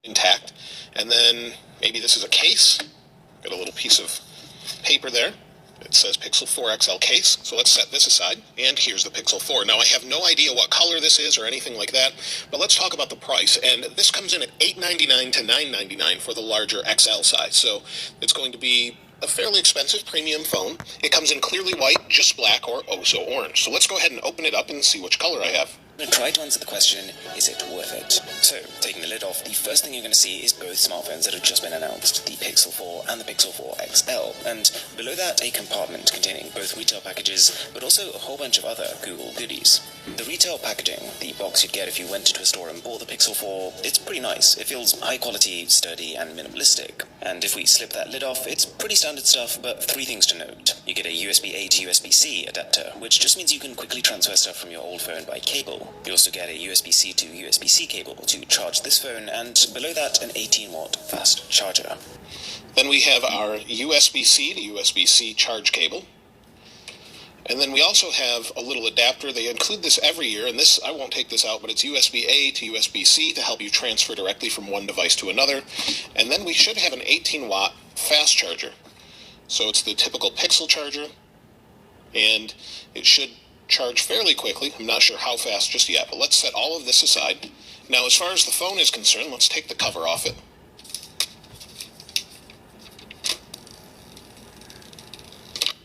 intact. And then maybe this is a case. Got a little piece of paper there. It says Pixel 4 XL case. So let's set this aside. And here's the Pixel 4. Now I have no idea what color this is or anything like that, but let's talk about the price. And this comes in at $899 to $999 for the larger XL size. So it's going to be a fairly expensive premium phone. It comes in clearly white, just black, or oh so orange. So let's go ahead and open it up and see which color I have. I'm going to try to answer the question, is it worth it? So, taking the lid off, the first thing you're going to see is both smartphones that have just been announced, the Pixel 4 and the Pixel 4 XL, and below that a compartment containing both retail packages, but also a whole bunch of other Google goodies. The retail packaging, the box you'd get if you went into a store and bought the Pixel 4, it's pretty nice. It feels high quality, sturdy, and minimalistic. And if we slip that lid off, it's pretty standard stuff, but three things to note. You get a USB-A to USB-C adapter, which just means you can quickly transfer stuff from your old phone by cable. You also get a USB-C to USB-C cable to charge this phone, and below that an 18-watt fast charger. Then we have our USB-C to USB-C charge cable. And then we also have a little adapter. They include this every year, and this, I won't take this out, but it's USB-A to USB-C to help you transfer directly from one device to another. And then we should have an 18-watt fast charger. So it's the typical Pixel charger, and it should charge fairly quickly. I'm not sure how fast just yet, but let's set all of this aside. Now, as far as the phone is concerned, let's take the cover off it.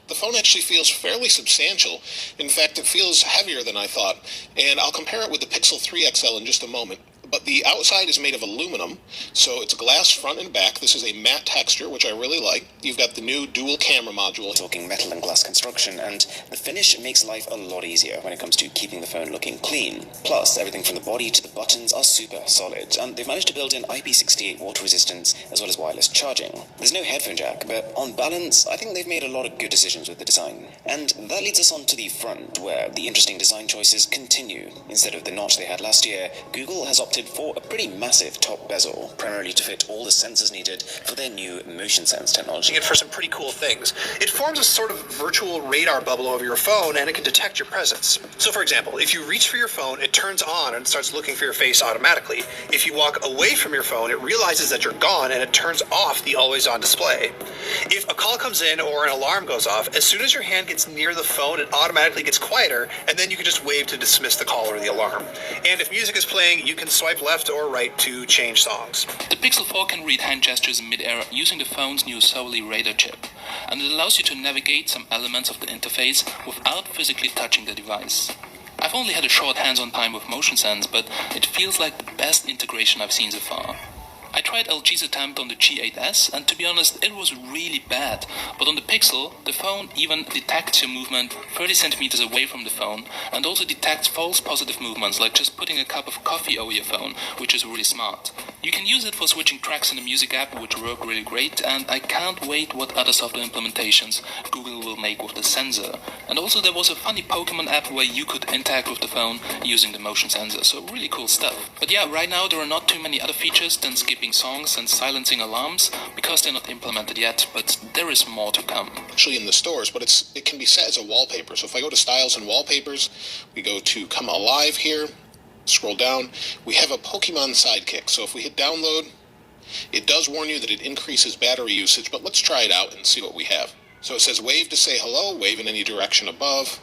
The phone actually feels fairly substantial. In fact, it feels heavier than I thought, and I'll compare it with the Pixel 3 XL in just a moment. But the outside is made of aluminum, so it's glass front and back. This is a matte texture, which I really like. You've got the new dual camera module. Talking metal and glass construction, and the finish makes life a lot easier when it comes to keeping the phone looking clean. Plus, everything from the body to the buttons are super solid, and they've managed to build in IP68 water resistance as well as wireless charging. There's no headphone jack, but on balance, I think they've made a lot of good decisions with the design. And that leads us on to the front, where the interesting design choices continue. Instead of the notch they had last year, Google has opted for a pretty massive top bezel, primarily to fit all the sensors needed for their new motion sense technology. It for some pretty cool things. It forms a sort of virtual radar bubble over your phone, and it can detect your presence. So for example, if you reach for your phone, it turns on and starts looking for your face automatically. If you walk away from your phone, it realizes that you're gone and it turns off the always on display. If a call comes in or an alarm goes off, as soon as your hand gets near the phone, it automatically gets quieter, and then you can just wave to dismiss the call or the alarm. And if music is playing, you can swipe left or right to change songs. The Pixel 4 can read hand gestures in mid-air using the phone's new solely radar chip, and it allows you to navigate some elements of the interface without physically touching the device. I've only had a short hands-on time with motion sense, but it feels like the best integration I've seen so far. I tried LG's attempt on the G8S, and to be honest, it was really bad. But on the Pixel, the phone even detects your movement 30 centimeters away from the phone, and also detects false positive movements, like just putting a cup of coffee over your phone, which is really smart. You can use it for switching tracks in the music app, which work really great, and I can't wait what other software implementations Google will make with the sensor. And also there was a funny Pokemon app where you could interact with the phone using the motion sensor, so really cool stuff. But yeah, right now there are not too many other features than skipping songs and silencing alarms, because they're not implemented yet, but there is more to come. Actually in the stores, but it can be set as a wallpaper. So if I go to Styles and Wallpapers, we go to Come Alive here, scroll down, we have a Pokemon Sidekick. So if we hit download, it does warn you that it increases battery usage, but let's try it out and see what we have. So it says wave to say hello, wave in any direction above.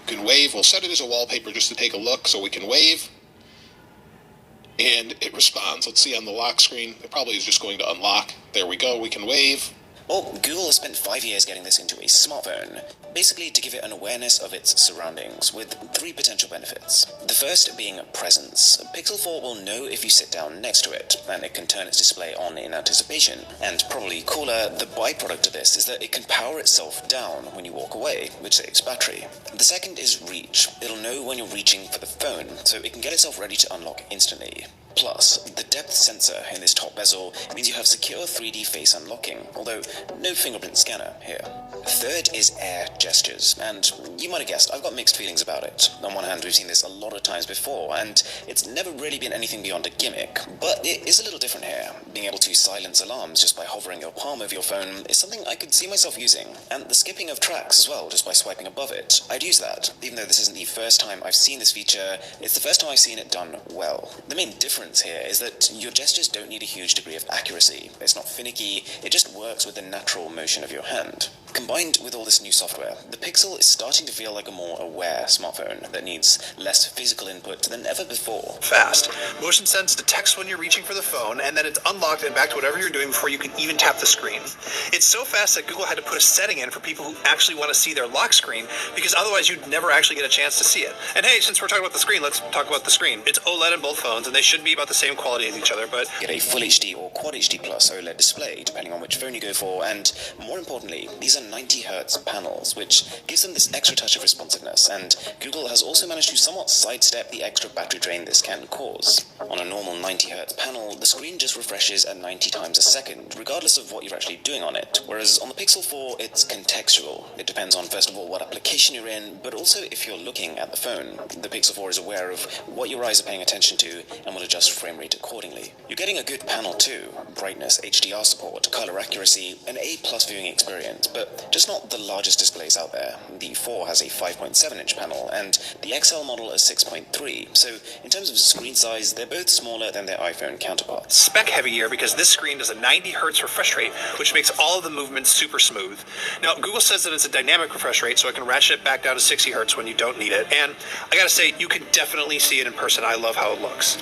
You can wave, we'll set it as a wallpaper just to take a look, so we can wave. And it responds. Let's see on the lock screen. It probably is just going to unlock. There we go. We can wave. Well, Google has spent 5 years getting this into a smartphone, basically to give it an awareness of its surroundings, with 3 potential benefits. The first being presence. Pixel 4 will know if you sit down next to it, and it can turn its display on in anticipation. And probably cooler, the byproduct of this is that it can power itself down when you walk away, which saves battery. The second is reach. It'll know when you're reaching for the phone, so it can get itself ready to unlock instantly. Plus, the depth sensor in this top bezel means you have secure 3D face unlocking, although no fingerprint scanner here. Third is air gestures, and you might have guessed, I've got mixed feelings about it. On one hand, we've seen this a lot of times before, and it's never really been anything beyond a gimmick, but it is a little different here. Being able to silence alarms just by hovering your palm over your phone is something I could see myself using, and the skipping of tracks as well, just by swiping above it. I'd use that. Even though this isn't the first time I've seen this feature, it's the first time I've seen it done well. The main difference difference here is that your gestures don't need a huge degree of accuracy. It's not finicky, it just works with the natural motion of your hand. Combined with all this new software, the Pixel is starting to feel like a more aware smartphone that needs less physical input than ever before. Fast. Motion sense detects when you're reaching for the phone, and then it's unlocked and back to whatever you're doing before you can even tap the screen. It's so fast that Google had to put a setting in for people who actually want to see their lock screen, because otherwise you'd never actually get a chance to see it. And hey, since we're talking about the screen, let's talk about the screen. It's OLED in both phones, and they should be about the same quality as each other, but Get a Full HD or Quad HD Plus OLED display, depending on which phone you go for, and more importantly, these are 90Hz panels, which gives them this extra touch of responsiveness, and Google has also managed to somewhat sidestep the extra battery drain this can cause. On a normal 90Hz panel, the screen just refreshes at 90 times a second, regardless of what you're actually doing on it, whereas on the Pixel 4, it's contextual. It depends on, first of all, what application you're in, but also if you're looking at the phone. The Pixel 4 is aware of what your eyes are paying attention to and will adjust frame rate accordingly. You're getting a good panel too, brightness, HDR support, color accuracy, an A+ viewing experience, but just not the largest displays out there. The 4 has a 5.7-inch panel, and the XL model is 6.3, so in terms of screen size, they're both smaller than their iPhone counterparts. spec heavier because this screen does a 90Hz refresh rate, which makes all of the movements super smooth. Now, Google says that it's a dynamic refresh rate, so it can ratchet it back down to 60Hz when you don't need it, and I gotta say, you can definitely see it in person. I love how it looks.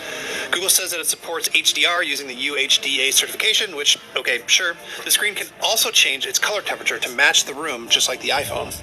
Google says that it supports HDR using the UHDA certification, which, okay, sure. The screen can also change its color temperature to match the room, just like the iPhone.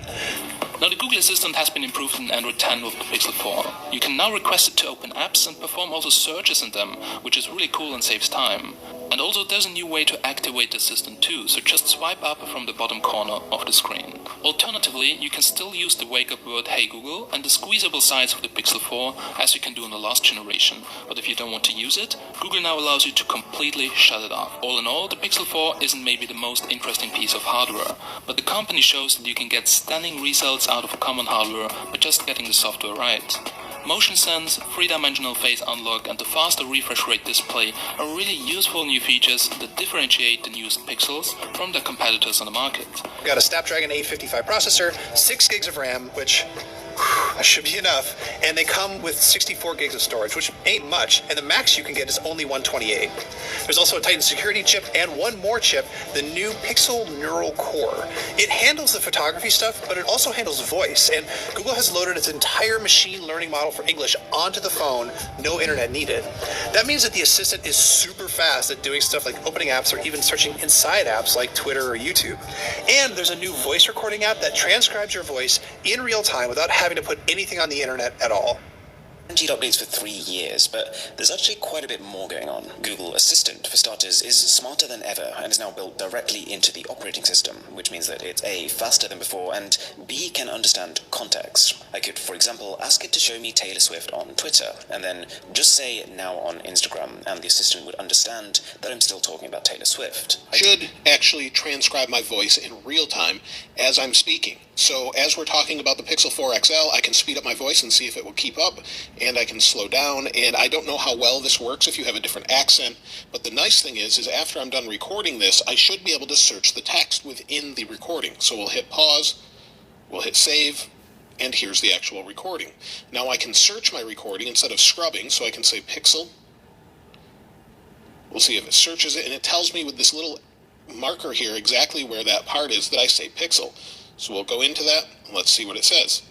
Now, the Google Assistant has been improved in Android 10 with the Pixel 4. You can now request it to open apps and perform also searches in them, which is really cool and saves time. And also there's a new way to activate the assistant too, so just swipe up from the bottom corner of the screen. Alternatively, you can still use the wake up word "Hey Google" and the squeezable size of the Pixel 4 as you can do in the last generation, but if you don't want to use it, Google now allows you to completely shut it off. All in all, the Pixel 4 isn't maybe the most interesting piece of hardware, but the company shows that you can get stunning results out of common hardware by just getting the software right. Motion sense, 3-dimensional face unlock, and the faster refresh rate display are really useful new features that differentiate the newest Pixels from their competitors on the market. We've got a Snapdragon 855 processor, 6 gigs of RAM, which that should be enough, and they come with 64 gigs of storage, which ain't much, and the max you can get is only 128. There's also a Titan security chip and one more chip, the new Pixel Neural Core. It handles the photography stuff, but it also handles voice, and Google has loaded its entire machine learning model for English onto the phone, no internet needed. That means that the assistant is super fast at doing stuff like opening apps or even searching inside apps like Twitter or YouTube. And there's a new voice recording app that transcribes your voice in real time without having to put anything on the internet at all. Guaranteed updates for 3 years, but there's actually quite a bit more going on. Google Assistant, for starters, is smarter than ever and is now built directly into the operating system, which means that it's A, faster than before, and B, can understand context. I could, for example, ask it to show me Taylor Swift on Twitter, and then just say now on Instagram, and the assistant would understand that I'm still talking about Taylor Swift. Should actually transcribe my voice in real time as I'm speaking. So as we're talking about the Pixel 4 XL, I can speed up my voice and see if it will keep up, and I can slow down, and I don't know how well this works if you have a different accent, but the nice thing is after I'm done recording this, I should be able to search the text within the recording. So we'll hit pause, we'll hit save, and here's the actual recording. Now I can search my recording instead of scrubbing, so I can say Pixel. We'll see if it searches it, and it tells me with this little marker here exactly where that part is that I say Pixel. So we'll go into that, and let's see what it says.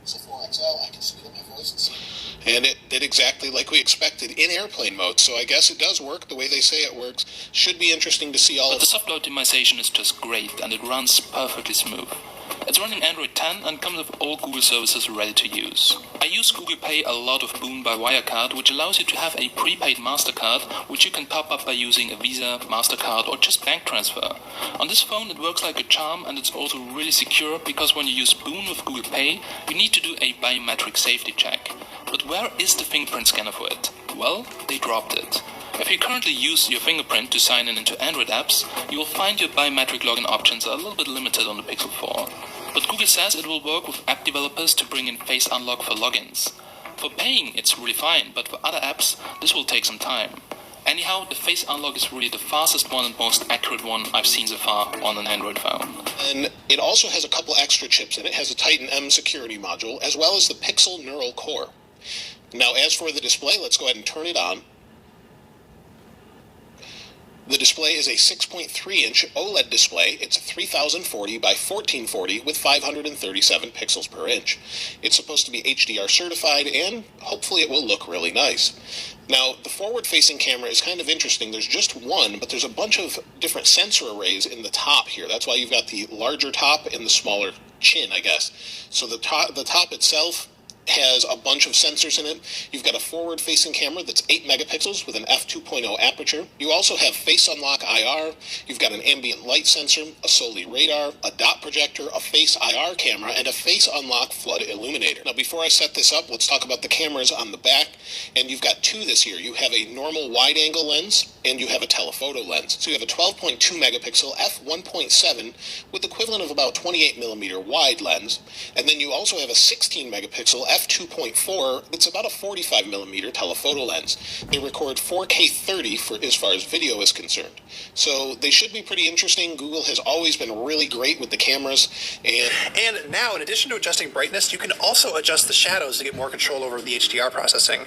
Pixel 4 XL, I can speed up my voice and see. And it did exactly like we expected in airplane mode, so I guess it does work the way they say it works. Should be interesting to see all But of the software optimization is just great, and it runs perfectly smooth. It's running Android 10 and comes with all Google services ready to use. I use Google Pay a lot of Boon by Wirecard, which allows you to have a prepaid MasterCard, which you can top up by using a Visa, MasterCard, or just bank transfer. On this phone it works like a charm, and it's also really secure because when you use Boon with Google Pay, you need to do a biometric safety check. But where is the fingerprint scanner for it? Well, they dropped it. If you currently use your fingerprint to sign in into Android apps, you will find your biometric login options are a little bit limited on the Pixel 4. But Google says it will work with app developers to bring in Face Unlock for logins. For paying, it's really fine, but for other apps, this will take some time. Anyhow, the Face Unlock is really the fastest one and most accurate one I've seen so far on an Android phone. And it also has a couple extra chips in it. It has a Titan M security module, as well as the Pixel Neural Core. Now, as for the display, let's go ahead and turn it on. The display is a 6.3-inch OLED display. It's 3040 by 1440 with 537 pixels per inch. It's supposed to be HDR certified, and hopefully it will look really nice. Now, the forward-facing camera is kind of interesting. There's just one, but there's a bunch of different sensor arrays in the top here. That's why you've got the larger top and the smaller chin, I guess. So the top itself has a bunch of sensors in it. You've got a forward-facing camera that's 8 megapixels with an f2.0 aperture. You also have face unlock IR. You've got an ambient light sensor, a Soli radar, a dot projector, a face IR camera, and a face unlock flood illuminator. Now, before I set this up, let's talk about the cameras on the back. And you've got two this year. You have a normal wide-angle lens, and you have a telephoto lens. So you have a 12.2 megapixel f1.7 with equivalent of about 28 millimeter wide lens. And then you also have a 16 megapixel f2.4 that's about a 45 millimeter telephoto lens. They record 4K 30 as far as video is concerned. So they should be pretty interesting. Google has always been really great with the cameras. And now, in addition to adjusting brightness, you can also adjust the shadows to get more control over the HDR processing.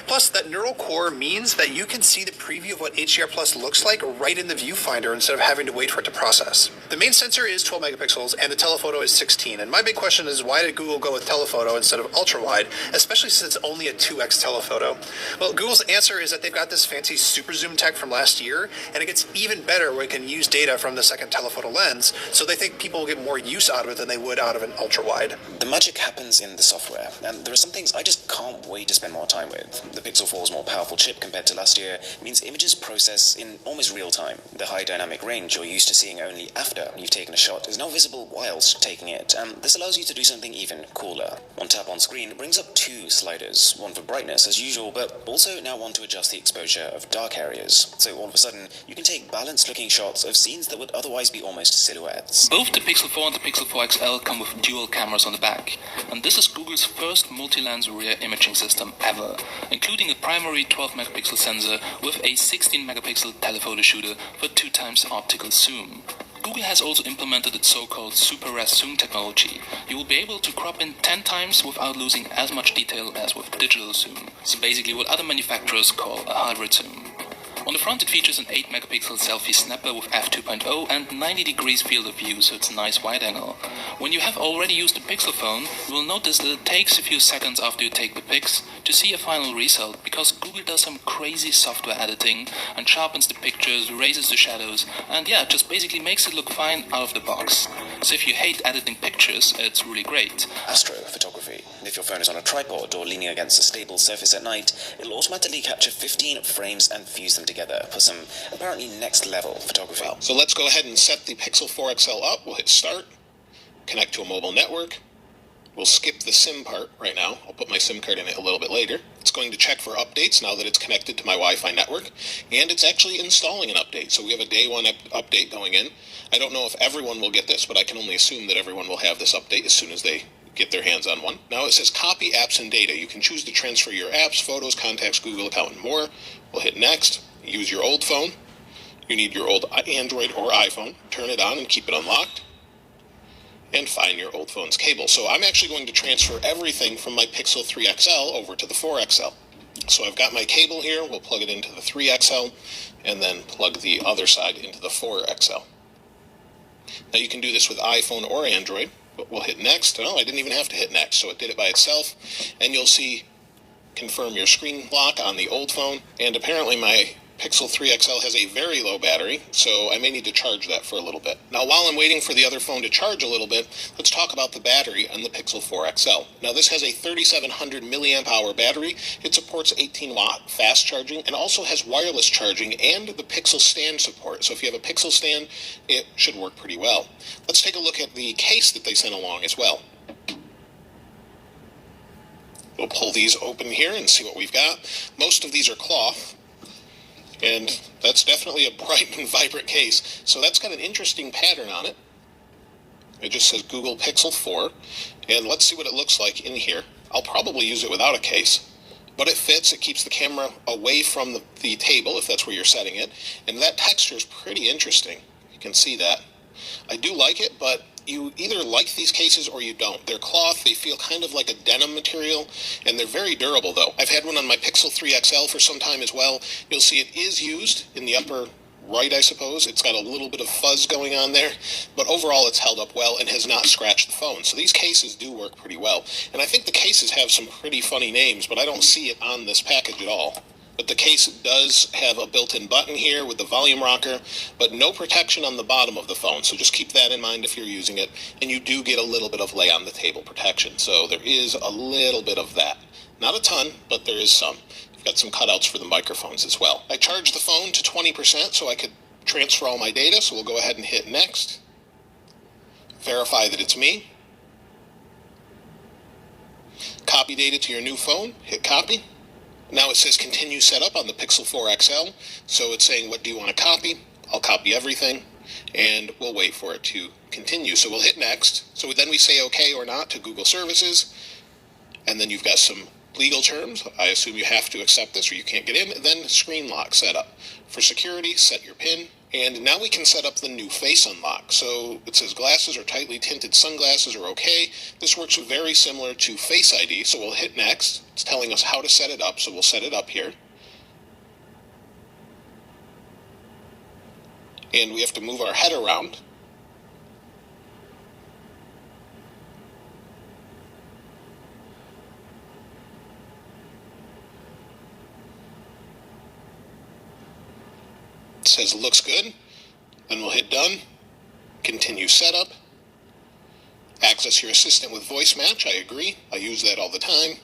Plus, that neural core means that you can see the preview of what HDR Plus looks like right in the viewfinder instead of having to wait for it to process. The main sensor is 12 megapixels and the telephoto is 16. And my big question is, why did Google go with telephoto instead of ultra-wide, especially since it's only a 2x telephoto? Well, Google's answer is that they've got this fancy super zoom tech from last year, and it gets even better where it can use data from the second telephoto lens, so they think people will get more use out of it than they would out of an ultra-wide. The magic happens in the software, and there are some things I just can't wait to spend more time with. The Pixel 4's more powerful chip compared to last year means images process in almost real time. The high dynamic range you're used to seeing only after you've taken a shot is now visible whilst taking it, and this allows you to do something even cooler. One tap on screen brings up two sliders, one for brightness as usual, but also now one to adjust the exposure of dark areas. So all of a sudden, you can take balanced looking shots of scenes that would otherwise be almost silhouettes. Both the Pixel 4 and the Pixel 4 XL come with dual cameras on the back, and this is Google's first multi-lens rear imaging system ever, including a primary 12 megapixel sensor with a 16 megapixel telephoto shooter for 2x optical zoom. Google has also implemented its so-called super res zoom technology. You will be able to crop in 10 times without losing as much detail as with digital zoom. So basically what other manufacturers call a hybrid zoom. On the front it features an 8 megapixel selfie snapper with f2.0 and 90 degrees field of view, so it's a nice wide angle. When you have already used the Pixel phone, you will notice that it takes a few seconds after you take the pics to see a final result, because Google does some crazy software editing and sharpens the pictures, raises the shadows, and yeah, just basically makes it look fine out of the box. So if you hate editing pictures, it's really great. Astrophotography. If your phone is on a tripod or leaning against a stable surface at night, it'll automatically capture 15 frames and fuse them together for some apparently next level photography. So let's go ahead and set the Pixel 4 XL up. We'll hit start, connect to a mobile network. We'll skip the SIM part right now. I'll put my SIM card in it a little bit later. It's going to check for updates now that it's connected to my Wi-Fi network, and it's actually installing an update. So we have a day one update going in. I don't know if everyone will get this, but I can only assume that everyone will have this update as soon as they get their hands on one. Now it says copy apps and data. You can choose to transfer your apps, photos, contacts, Google account, and more. We'll hit next. Use your old phone. You need your old Android or iPhone. Turn it on and keep it unlocked. And find your old phone's cable. So I'm actually going to transfer everything from my Pixel 3 XL over to the 4 XL. So I've got my cable here. We'll plug it into the 3 XL and then plug the other side into the 4 XL. Now you can do this with iPhone or Android, but we'll hit next. Oh, I didn't even have to hit next, so it did it by itself. And you'll see confirm your screen lock on the old phone. And apparently my Pixel 3 XL has a very low battery, so I may need to charge that for a little bit. Now, while I'm waiting for the other phone to charge a little bit, let's talk about the battery on the Pixel 4 XL. Now, this has a 3700 milliamp hour battery. It supports 18-watt fast charging and also has wireless charging and the Pixel stand support. So if you have a Pixel stand, it should work pretty well. Let's take a look at the case that they sent along as well. We'll pull these open here and see what we've got. Most of these are cloth. And that's definitely a bright and vibrant case. So that's got an interesting pattern on it. It just says Google Pixel 4. And let's see what it looks like in here. I'll probably use it without a case. But it fits. It keeps the camera away from the table, if that's where you're setting it. And that texture is pretty interesting. You can see that. I do like it, but you either like these cases or you don't. They're cloth, they feel kind of like a denim material, and they're very durable though. I've had one on my Pixel 3 XL for some time as well. You'll see it is used in the upper right, I suppose. It's got a little bit of fuzz going on there, but overall it's held up well and has not scratched the phone. So these cases do work pretty well. And I think the cases have some pretty funny names, but I don't see it on this package at all. But the case does have a built-in button here with the volume rocker, but no protection on the bottom of the phone. So just keep that in mind if you're using it. And you do get a little bit of lay on the table protection. So there is a little bit of that. Not a ton, but there is some. You've got some cutouts for the microphones as well. I charged the phone to 20% so I could transfer all my data. So we'll go ahead and hit next. Verify that it's me. Copy data to your new phone. Hit copy. Now it says continue setup on the Pixel 4 XL, so it's saying what do you want to copy? I'll copy everything, and we'll wait for it to continue. So we'll hit next. So then we say okay or not to Google Services, and then you've got some legal terms. I assume you have to accept this or you can't get in. And then screen lock setup. For security, set your PIN. And now we can set up the new face unlock. So it says glasses or tightly tinted sunglasses are okay. This works very similar to Face ID. So we'll hit next. It's telling us how to set it up. So we'll set it up here. And we have to move our head around. It says looks good. Then we'll hit done. Continue setup. Access your assistant with voice match. I agree. I use that all the time.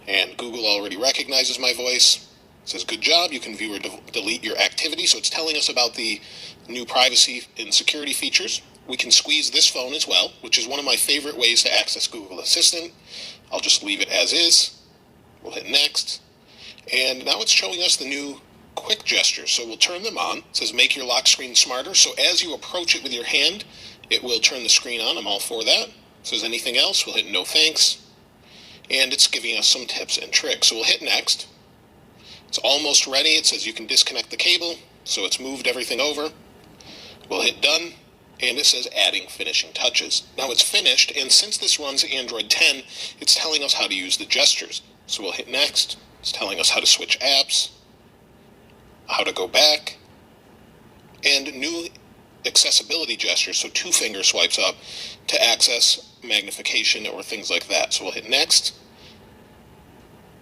And Google already recognizes my voice. It says good job. You can view or delete your activity. So it's telling us about the new privacy and security features. We can squeeze this phone as well, which is one of my favorite ways to access Google Assistant. I'll just leave it as is. We'll hit next. And now it's showing us the new quick gestures, so we'll turn them on. It says make your lock screen smarter, so as you approach it with your hand, it will turn the screen on. I'm all for that. It says anything else, we'll hit no thanks. And it's giving us some tips and tricks, so we'll hit next. It's almost ready. It says you can disconnect the cable, so it's moved everything over. We'll hit done, and it says adding finishing touches. Now it's finished, and since this runs Android 10, it's telling us how to use the gestures. So we'll hit next. It's telling us how to switch apps, how to go back, and new accessibility gestures, so 2 finger swipes up to access magnification or things like that. So we'll hit next,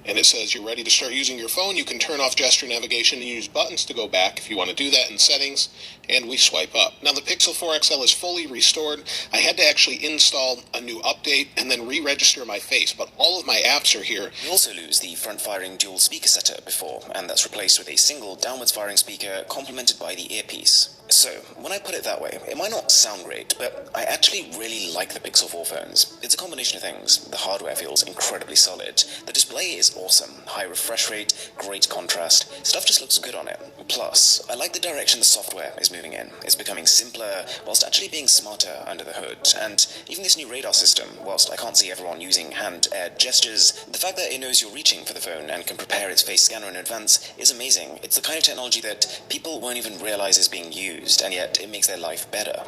and it says you're ready to start using your phone. You can turn off gesture navigation and use buttons to go back if you want to do that in settings, and we swipe up. Now the Pixel 4 XL is fully restored. I had to actually install a new update and then re-register my face, but all of my apps are here. You also lose the front-firing dual speaker setup before, and that's replaced with a single downwards-firing speaker complemented by the earpiece. So, when I put it that way, it might not sound great, but I actually really like the Pixel 4 phones. It's a combination of things. The hardware feels incredibly solid. The display is awesome. High refresh rate, great contrast. Stuff just looks good on it. Plus, I like the direction the software is moving in. It's becoming simpler, whilst actually being smarter under the hood. And even this new radar system, whilst I can't see everyone using hand-aired gestures, the fact that it knows you're reaching for the phone and can prepare its face scanner in advance is amazing. It's the kind of technology that people won't even realize is being used, and yet it makes their life better.